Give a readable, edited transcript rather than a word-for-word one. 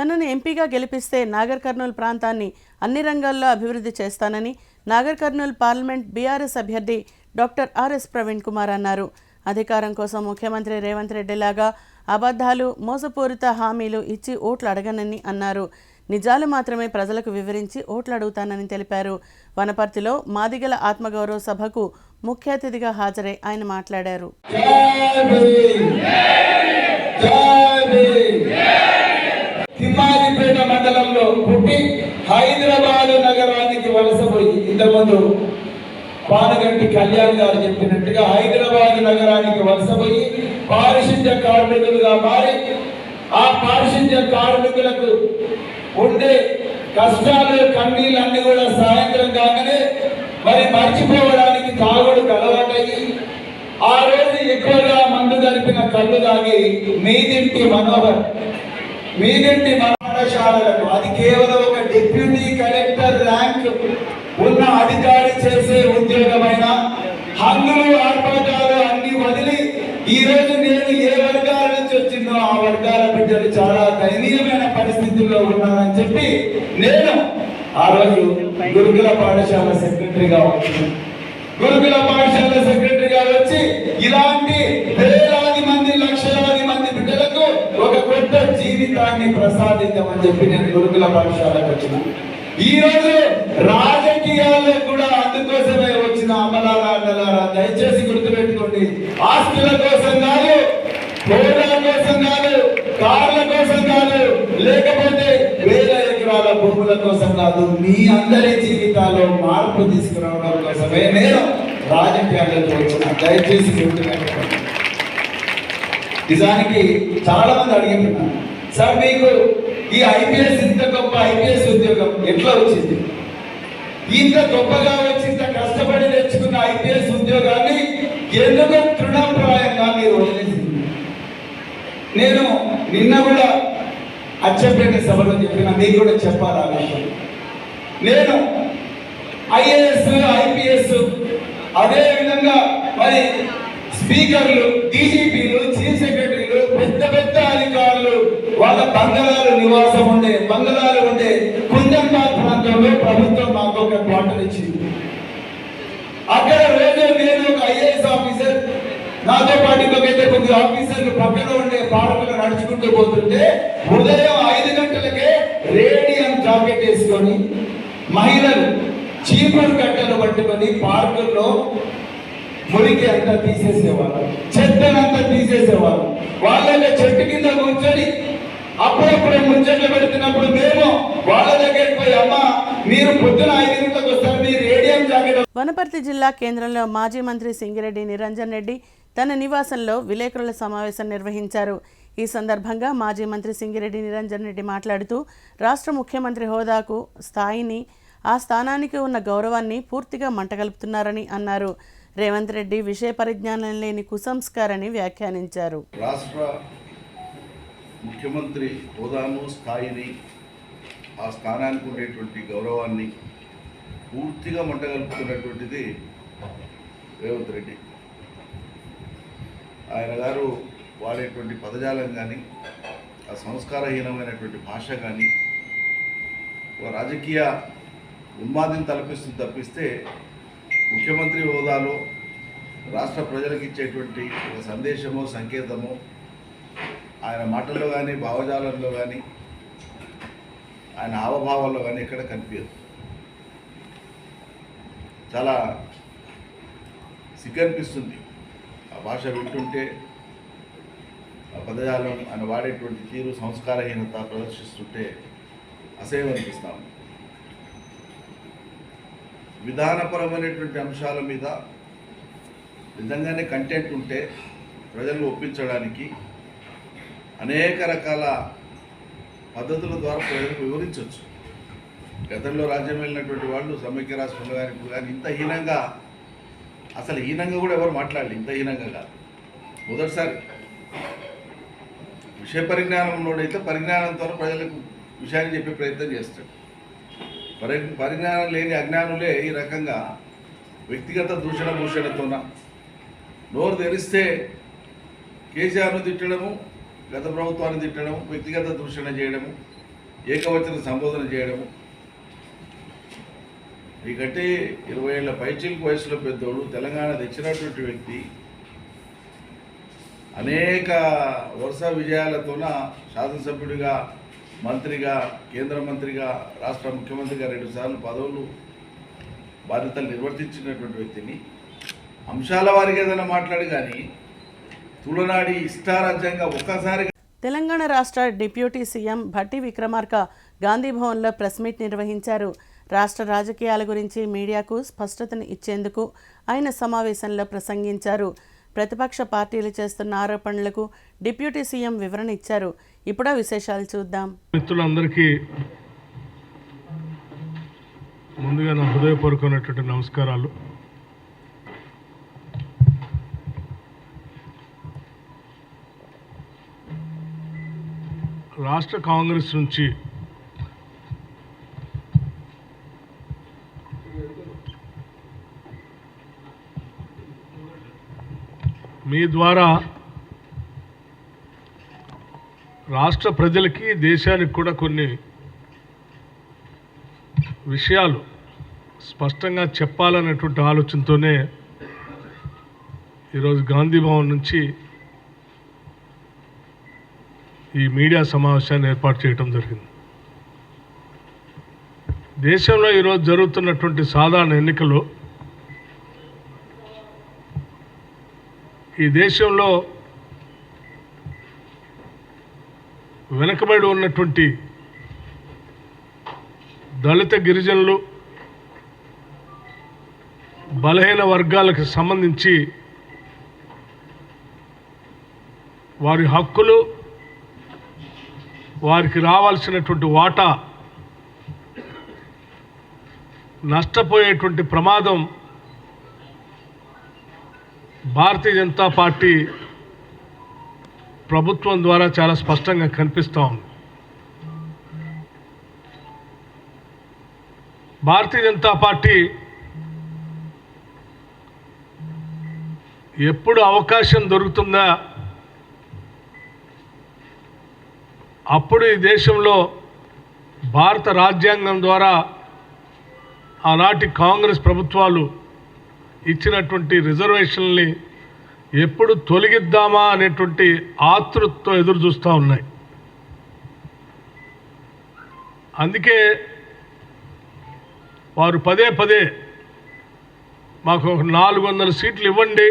తనను ఎంపీగా గెలిపిస్తే నాగర్ కర్నూల్ ప్రాంతాన్ని అన్ని రంగాల్లో అభివృద్ధి చేస్తానని నాగర్ కర్నూల్ పార్లమెంట్ బీఆర్ఎస్ అభ్యర్థి డాక్టర్ ఆర్ఎస్ ప్రవీణ్ కుమార్ అన్నారు. అధికారం కోసం ముఖ్యమంత్రి రేవంత్ రెడ్డిలాగా అబద్ధాలు, మోసపూరిత హామీలు ఇచ్చి ఓట్లు అడగనని అన్నారు. నిజాలు మాత్రమే ప్రజలకు వివరించి ఓట్లు అడుగుతానని తెలిపారు. వనపర్తిలో మాదిగల ఆత్మగౌరవ సభకు ముఖ్య అతిథిగా హాజరై ఆయన మాట్లాడారు. తిమ్మాజిపేట మండలంలో పుట్టి హైదరాబాద్ నగరానికి వలసపోయి ఇంతకుముందు పానగంటి కళ్యాణ్ గారు చెప్పినట్టుగా హైదరాబాద్ నగరానికి వలసపోయి పారిశుద్ధ్య కార్మికులుగా మారి ఆ పారిశుద్ధ్య కార్మికులకు ఉండే కష్టాలు కన్నీళ్ళన్నీ కూడా సాయంత్రం కాగానే మరి మర్చిపోవడానికి తాగుడుకు అలవాటయ్యి ఆ రోజు ఎక్కువగా మందు కలిపిన కళ్ళు తాగి మీదింటి మనోహర్ మీదింటి పాఠశాలలకు అది కేవలం ఒక డిప్యూటీ కలెక్టర్ ర్యాంక్ ఉన్న అధికారి చేసే ఉద్యోగమైన హంగులు ఆర్భాటాలు అన్ని వదిలి ఈ రోజు నేను ఏ వర్గాల నుంచి వచ్చిందో ఆ వర్గాల బిడ్డలు చాలా దయనీయమైన పరిస్థితుల్లో ఉన్నారని చెప్పి నేను ఆ రోజు గురుకుల పాఠశాల సెక్రటరీగా వచ్చాను. గురుకుల పాఠశాల సెక్రటరీగా వచ్చి ఇలాంటి వేలాది మంది లక్షలాది మంది బిడ్డలకు ఒక కొత్త జీవితాన్ని ప్రసాదిద్దామని చెప్పి నేను గురుకుల పాఠశాలకు వచ్చిన. ఈ రోజు రాజకీయాల్లో కూడా అందుకోసమే వచ్చిన అమలారా దయచేసి గుర్తుపెట్టుకోండి. ఆస్తుల కోసం కాదు, హోదా కోసం కాదు, కార్ల కోసం కాదు, లేకపోతే వేల ఎకరాల భూముల కోసం కాదు, మీ అందరి జీవితాల్లో మార్పు తీసుకురావడం కోసమే నేను రాజకీయాలకు వచ్చిన. దయచేసి గుర్తుపెట్టుకోండి. నిజానికి చాలా మంది అడిగినారు, సార్ మీకు ఈ ఐపీఎస్ ఇంత గొప్ప ఐపీఎస్ ఉద్యోగం ఎట్లా వచ్చింది? ఇంత గొప్పగా వచ్చి ఇంత కష్టపడి తెచ్చుకున్న ఐపీఎస్ ఉద్యోగాన్ని ఎందుకు తృణప్రాయంగా మీరు వదిలేసింది? నేను నిన్న కూడా అచ్చంపేట సభలో చెప్పిన, మీకు కూడా చెప్పాలి ఆ విషయం. నేను ఐఏఎస్ ఐపీఎస్ అదే విధంగా మరి స్పీకర్లు, డీజీపీలు, చీఫ్ సెక్రటరీలు, పెద్ద పెద్ద అధికారులు వాళ్ళ బంగళాలు నివాసం ఉండే బంగళాలు ఉండే కుంజంబాద్ ప్రాంతంలో ప్రభుత్వం నాకు ఒక క్వార్టర్ ఇచ్చింది. అక్కడ రోజు నేను ఒక ఐఏఎస్ ఆఫీసర్ నాతో పాటు ఇంకొక కొద్ది ఆఫీసర్లు పక్కన ఉండే పార్కులు నడుచుకుంటూ పోతుంటే ఉదయం 5 గంటలకే రేడియం జాకెట్ వేసుకొని మహిళలు చీపురు కట్టలు పట్టుకొని పార్కుల్లో మురికి అంతా తీసేసేవారు, చెత్తనంతా తీసేసేవారు. వాళ్ళ చెట్టు కింద కూర్చొని అప్పుడప్పుడు ముచ్చట్లు పెడుతున్నప్పుడు మేము వాళ్ళ దగ్గరికి పోయి, అమ్మ మీరు పొద్దున 5 గంటలకు వస్తారు, మీరు రేడియం జాకెట్. వనపర్తి జిల్లా కేంద్రంలో మాజీ మంత్రి సింగిరెడ్డి నిరంజన్ రెడ్డి తన నివాసంలో విలేకరుల సమావేశం నిర్వహించారు. ఈ సందర్భంగా మాజీ మంత్రి సింగిరెడ్డి నిరంజన్ రెడ్డి మాట్లాడుతూ రాష్ట్ర ముఖ్యమంత్రి హోదాకు స్థాయిని, ఆ స్థానానికి ఉన్న గౌరవాన్ని పూర్తిగా మంటగలుపుతున్నారని అన్నారు. రేవంత్ రెడ్డి విషయ పరిజ్ఞానం లేని కుసంస్కారని వ్యాఖ్యానించారు. రాష్ట్ర ముఖ్యమంత్రి హోదాను, స్థాయిని, ఆ స్థానానికి ఉండేటువంటి గౌరవాన్ని పూర్తిగా మంటగలుపుతున్నటువంటిది రేవంత్ రెడ్డి. ఆయన గారు వాడేటువంటి పదజాలం కానీ, ఆ సంస్కారహీనమైనటువంటి భాష కానీ ఒక రాజకీయ ఉన్మాదిని తలపిస్తుంది తప్పిస్తే ముఖ్యమంత్రి హోదాలో రాష్ట్ర ప్రజలకు ఇచ్చేటువంటి ఒక సందేశమో సంకేతమో ఆయన మాటల్లో కానీ, భావజాలంలో కానీ, ఆయన హావభావాల్లో కానీ ఎక్కడ కనిపించదు. చాలా సిగ్గనిపిస్తుంది ఆ భాష వింటుంటే. ఆ పదజాలం, ఆయన వాడేటువంటి తీరు, సంస్కారహీనత ప్రదర్శిస్తుంటే అసహ్యం అనిపిస్తాం. విధానపరమైనటువంటి అంశాల మీద నిజంగానే కంటెంట్ ఉంటే ప్రజలను ఒప్పించడానికి అనేక రకాల పద్ధతుల ద్వారా ప్రజలకు వివరించవచ్చు. గతంలో రాజ్యం వెళ్ళినటువంటి వాళ్ళు సమైక్య రాష్ట్రంలో కానీ ఇప్పుడు కానీ ఇంత హీనంగా, అసలు హీనంగా కూడా ఎవరు మాట్లాడలేదు. ఇంత హీనంగా కాదు. మొదటిసారి విషయ పరిజ్ఞానం ఉన్నోడైతే పరిజ్ఞానంతో ప్రజలకు విషయాన్ని చెప్పే ప్రయత్నం చేస్తాడు. పరిజ్ఞానం లేని అజ్ఞానులే ఈ రకంగా వ్యక్తిగత భూషణతోన నోరు తెరిస్తే కేసీఆర్ను తిట్టడము, గత ప్రభుత్వాన్ని తిట్టడము, వ్యక్తిగత దూషణ చేయడము, ఏకవచన సంబోధన చేయడము, మీకంటే 20 ఏళ్ల పైచిలకు వయసులో పెద్దోడు, తెలంగాణ తెచ్చినటువంటి వ్యక్తి, అనేక వరుస విజయాలతోన శాసనసభ్యుడిగా, మంత్రిగా, కేంద్ర మంత్రిగా, రాష్ట్ర ముఖ్యమంత్రిగా 2 సార్లు పదవులు బాధ్యతలు నిర్వర్తించినటువంటి వ్యక్తిని అంశాల వారికి ఏదైనా మాట్లాడి కానీ తులనాడి ఇష్టారాజ్యంగా ఒక్కసారి. తెలంగాణ రాష్ట్ర డిప్యూటీ సీఎం భట్టి విక్రమార్క గాంధీభవన్లో ప్రెస్ మీట్ నిర్వహించారు. రాష్ట్ర రాజకీయాల గురించి మీడియాకు స్పష్టతను ఇచ్చేందుకు ఆయన సమావేశంలో ప్రసంగించారు. ప్రతిపక్ష పార్టీలు చేస్తున్న ఆరోపణలకు డిప్యూటీ సీఎం వివరణ ఇచ్చారు. ఇప్పుడు విశేషాలు చూద్దాం. మిత్రులందరికీ ముందుగా నా హృదయపూర్వకమైనటువంటి నమస్కారాలు. రాష్ట్ర కాంగ్రెస్ నుంచి మీ ద్వారా రాష్ట్ర ప్రజలకి, దేశానికి కూడా కొన్ని విషయాలు స్పష్టంగా చెప్పాలనేటువంటి ఆలోచనతోనే ఈరోజు గాంధీభవన్ నుంచి ఈ మీడియా సమావేశాన్ని ఏర్పాటు చేయడం జరిగింది. దేశంలో ఈరోజు జరుగుతున్నటువంటి సాధారణ ఎన్నికలు ఈ దేశంలో వెనుకబడి ఉన్నటువంటి దళిత, గిరిజనులు, బలహీన వర్గాలకు సంబంధించి వారి హక్కులు, వారికి రావాల్సినటువంటి వాటా నష్టపోయేటువంటి ప్రమాదం భారతీయ జనతా పార్టీ ప్రభుత్వం ద్వారా చాలా స్పష్టంగా కనిపిస్తూ ఉంది. భారతీయ జనతా పార్టీ ఎప్పుడు అవకాశం దొరుకుతుందా అప్పుడు ఈ దేశంలో భారత రాజ్యాంగం ద్వారా ఆనాటి కాంగ్రెస్ ప్రభుత్వాలు ఇచ్చినటువంటి రిజర్వేషన్ని ఎప్పుడు తొలగిద్దామా అనేటువంటి ఆతృతతో ఎదురు చూస్తూ ఉన్నాయి. అందుకే వారు పదే పదే మాకు 400 సీట్లు ఇవ్వండి,